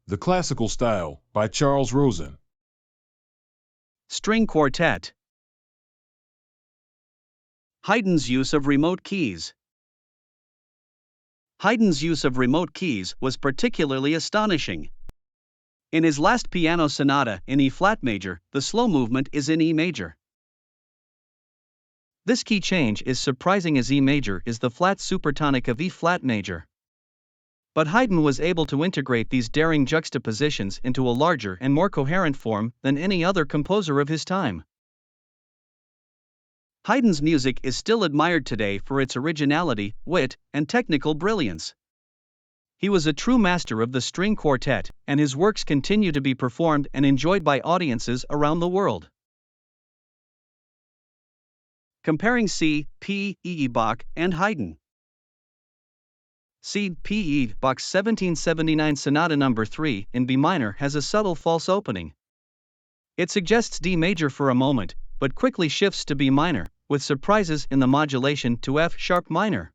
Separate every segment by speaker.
Speaker 1: The Classical Style by Charles Roson.
Speaker 2: String-Quartet. Haydn's use of remote keys. Haydn's use of remote keys was particularly astonishing. In his last piano sonata in E-flat major, the slow movement is in E major. This key change is surprising as E major is the flat supertonic of E-flat major. But Haydn was able to integrate these daring juxtapositions into a larger and more coherent form than any other composer of his time. Haydn's music is still admired today for its originality, wit, and technical brilliance. He was a true master of the string quartet, and his works continue to be performed and enjoyed by audiences around the world. Comparing C, P, E, Bach, and Haydn. C. P. E. Bach's 1779 Sonata No. 3 in B minor has a subtle false opening. It suggests D major for a moment, but quickly shifts to B minor, with surprises in the modulation to F sharp minor.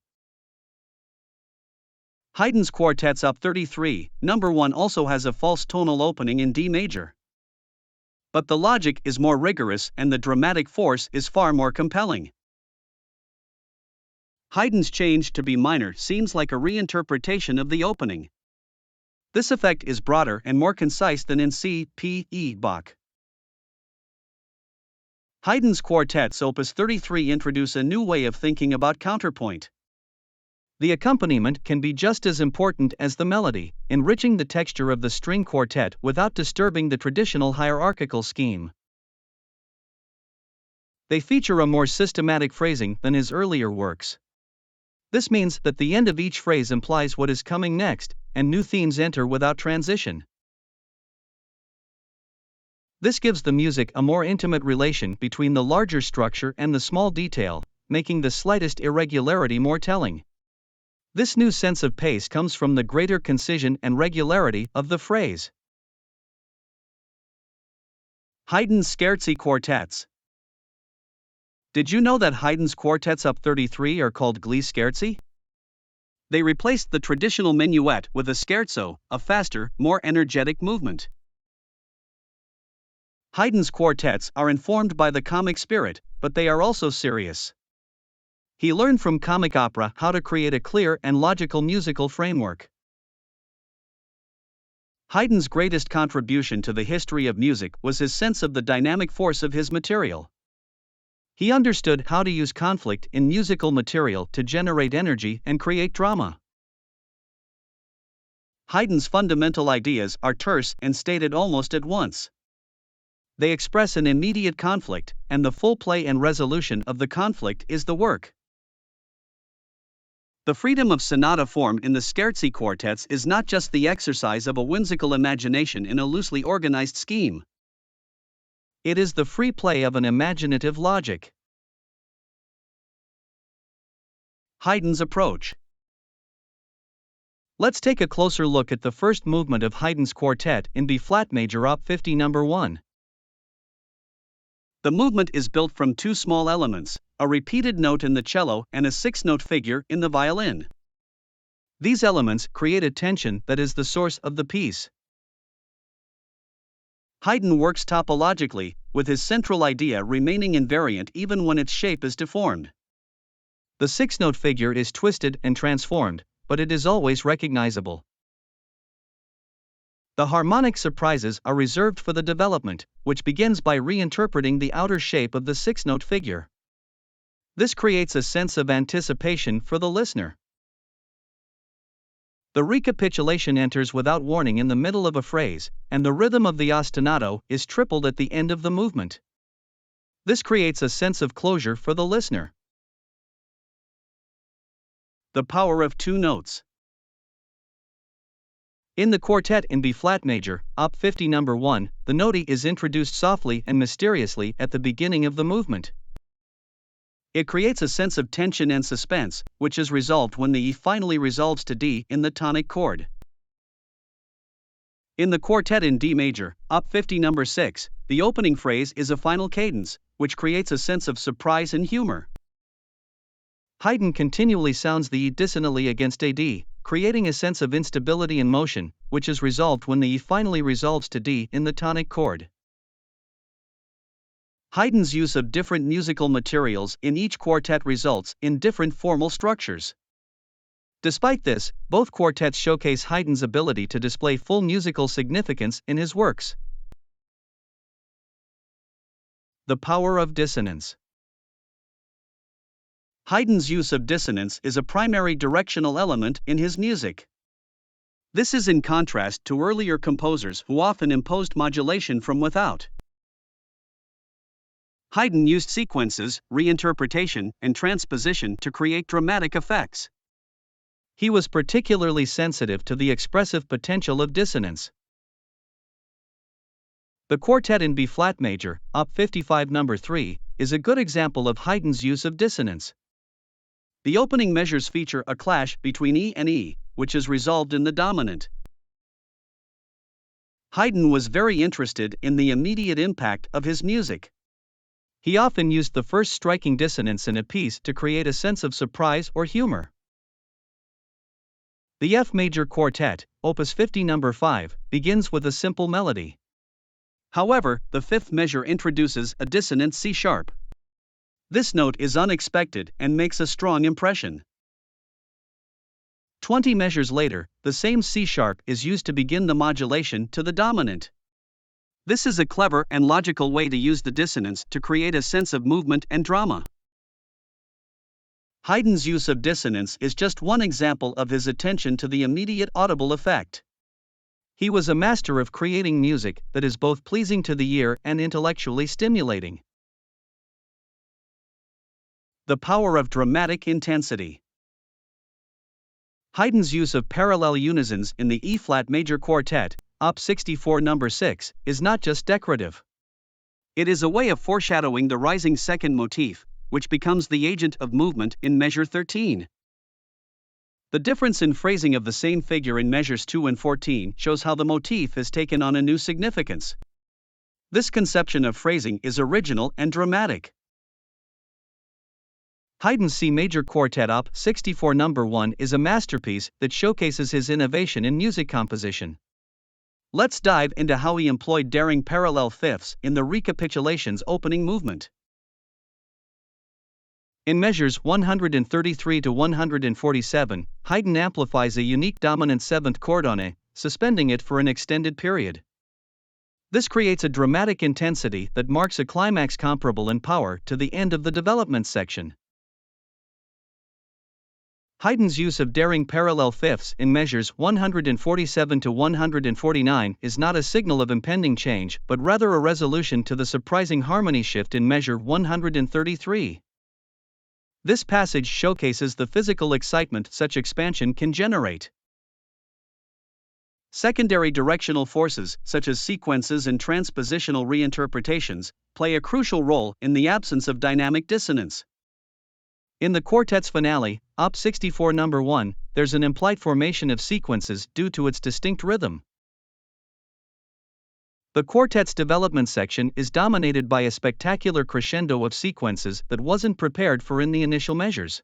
Speaker 2: Haydn's Quartets Op. 33, No. 1 also has a false tonal opening in D major. But the logic is more rigorous and the dramatic force is far more compelling. Haydn's change to B minor seems like a reinterpretation of the opening. This effect is broader and more concise than in C, P, E, Bach. Haydn's Quartets Opus 33 introduce a new way of thinking about counterpoint. The accompaniment can be just as important as the melody, enriching the texture of the string quartet without disturbing the traditional hierarchical scheme. They feature a more systematic phrasing than his earlier works. This means that the end of each phrase implies what is coming next, and new themes enter without transition. This gives the music a more intimate relation between the larger structure and the small detail, making the slightest irregularity more telling. This new sense of pace comes from the greater concision and regularity of the phrase. Haydn's Scherzi Quartets. Did you know that Haydn's Quartets Op. 33 are called Gli Scherzi? They replaced the traditional minuet with a scherzo, a faster, more energetic movement. Haydn's quartets are informed by the comic spirit, but they are also serious. He learned from comic opera how to create a clear and logical musical framework. Haydn's greatest contribution to the history of music was his sense of the dynamic force of his material. He understood how to use conflict in musical material to generate energy and create drama. Haydn's fundamental ideas are terse and stated almost at once. They express an immediate conflict, and the full play and resolution of the conflict is the work. The freedom of sonata form in the Scherzi quartets is not just the exercise of a whimsical imagination in a loosely organized scheme. It is the free play of an imaginative logic. Haydn's approach. Let's take a closer look at the first movement of Haydn's quartet in B-flat major Op. 50 No. 1. The movement is built from two small elements, a repeated note in the cello and a six-note figure in the violin. These elements create a tension that is the source of the piece. Haydn works topologically, with his central idea remaining invariant even when its shape is deformed. The six-note figure is twisted and transformed, but it is always recognizable. The harmonic surprises are reserved for the development, which begins by reinterpreting the outer shape of the six-note figure. This creates a sense of anticipation for the listener. The recapitulation enters without warning in the middle of a phrase, and the rhythm of the ostinato is tripled at the end of the movement. This creates a sense of closure for the listener. The power of two notes. In the quartet in B-flat major, Op. 50 No. 1, the noti is introduced softly and mysteriously at the beginning of the movement. It creates a sense of tension and suspense, which is resolved when the E finally resolves to D in the tonic chord. In the quartet in D major, Op. 50 No. 6, the opening phrase is a final cadence, which creates a sense of surprise and humor. Haydn continually sounds the E dissonantly against a D, creating a sense of instability and motion, which is resolved when the E finally resolves to D in the tonic chord. Haydn's use of different musical materials in each quartet results in different formal structures. Despite this, both quartets showcase Haydn's ability to display full musical significance in his works. The power of dissonance. Haydn's use of dissonance is a primary directional element in his music. This is in contrast to earlier composers who often imposed modulation from without. Haydn used sequences, reinterpretation, and transposition to create dramatic effects. He was particularly sensitive to the expressive potential of dissonance. The Quartet in B-flat major, Op. 55 No. 3, is a good example of Haydn's use of dissonance. The opening measures feature a clash between E and E, which is resolved in the dominant. Haydn was very interested in the immediate impact of his music. He often used the first striking dissonance in a piece to create a sense of surprise or humor. The F major quartet, Opus 50 No. 5, begins with a simple melody. However, the fifth measure introduces a dissonant C-sharp. This note is unexpected and makes a strong impression. 20 measures later, the same C-sharp is used to begin the modulation to the dominant. This is a clever and logical way to use the dissonance to create a sense of movement and drama. Haydn's use of dissonance is just one example of his attention to the immediate audible effect. He was a master of creating music that is both pleasing to the ear and intellectually stimulating. The power of dramatic intensity. Haydn's use of parallel unisons in the E-flat major quartet, Op. 64 No. 6, is not just decorative. It is a way of foreshadowing the rising second motif, which becomes the agent of movement in measure 13. The difference in phrasing of the same figure in measures 2 and 14 shows how the motif has taken on a new significance. This conception of phrasing is original and dramatic. Haydn's C major quartet Op. 64 No. 1 is a masterpiece that showcases his innovation in music composition. Let's dive into how he employed daring parallel fifths in the recapitulation's opening movement. In measures 133 to 147, Haydn amplifies a unique dominant seventh chord on A, suspending it for an extended period. This creates a dramatic intensity that marks a climax comparable in power to the end of the development section. Haydn's use of daring parallel fifths in measures 147 to 149 is not a signal of impending change but rather a resolution to the surprising harmony shift in measure 133. This passage showcases the physical excitement such expansion can generate. Secondary directional forces, such as sequences and transpositional reinterpretations, play a crucial role in the absence of dynamic dissonance. In the quartet's finale, Op. 64 No. 1, there's an implied formation of sequences due to its distinct rhythm. The quartet's development section is dominated by a spectacular crescendo of sequences that wasn't prepared for in the initial measures.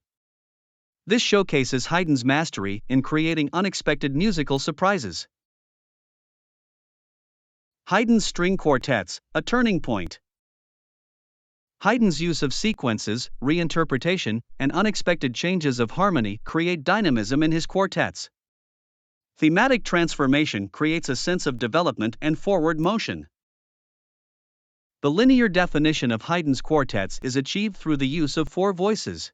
Speaker 2: This showcases Haydn's mastery in creating unexpected musical surprises. Haydn's string quartets, a turning point. Haydn's use of sequences, reinterpretation, and unexpected changes of harmony create dynamism in his quartets. Thematic transformation creates a sense of development and forward motion. The linear definition of Haydn's quartets is achieved through the use of four voices.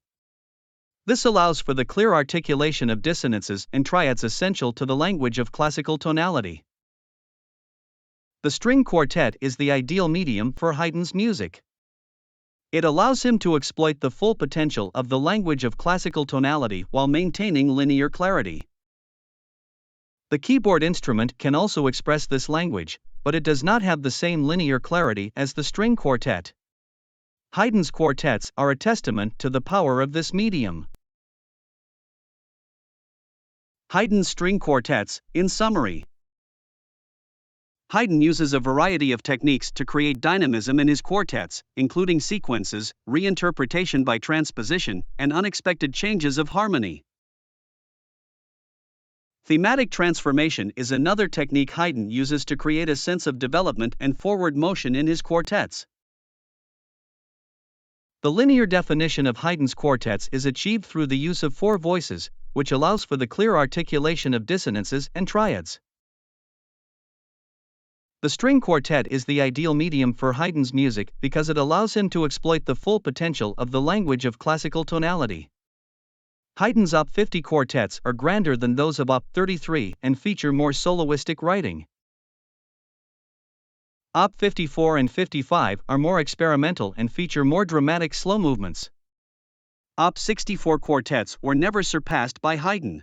Speaker 2: This allows for the clear articulation of dissonances and triads essential to the language of classical tonality. The string quartet is the ideal medium for Haydn's music. It allows him to exploit the full potential of the language of classical tonality while maintaining linear clarity. The keyboard instrument can also express this language, but it does not have the same linear clarity as the string quartet. Haydn's quartets are a testament to the power of this medium. Haydn's string quartets, in summary. Haydn uses a variety of techniques to create dynamism in his quartets, including sequences, reinterpretation by transposition, and unexpected changes of harmony. Thematic transformation is another technique Haydn uses to create a sense of development and forward motion in his quartets. The linear definition of Haydn's quartets is achieved through the use of four voices, which allows for the clear articulation of dissonances and triads. The string quartet is the ideal medium for Haydn's music because it allows him to exploit the full potential of the language of classical tonality. Haydn's Op. 50 quartets are grander than those of Op. 33 and feature more soloistic writing. Op. 54 and 55 are more experimental and feature more dramatic slow movements. Op. 64 quartets were never surpassed by Haydn.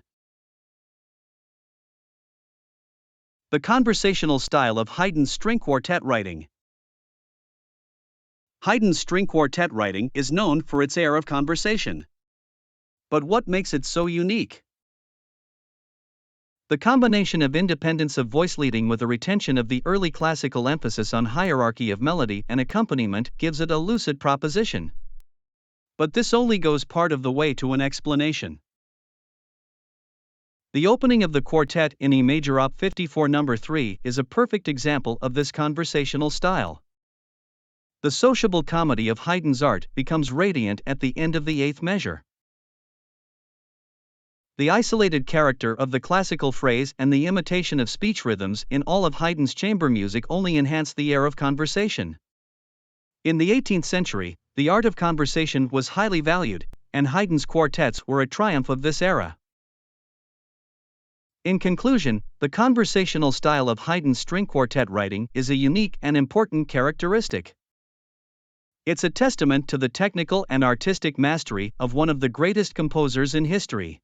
Speaker 2: The conversational style of Haydn's string quartet writing. Haydn's string quartet writing is known for its air of conversation. But what makes it so unique? The combination of independence of voice leading with a retention of the early classical emphasis on hierarchy of melody and accompaniment gives it a lucid proposition. But this only goes part of the way to an explanation. The opening of the quartet in E major Op. 54 No. 3 is a perfect example of this conversational style. The sociable comedy of Haydn's art becomes radiant at the end of the eighth measure. The isolated character of the classical phrase and the imitation of speech rhythms in all of Haydn's chamber music only enhance the air of conversation. In the 18th century, the art of conversation was highly valued, and Haydn's quartets were a triumph of this era. In conclusion, the conversational style of Haydn's string quartet writing is a unique and important characteristic. It's a testament to the technical and artistic mastery of one of the greatest composers in history.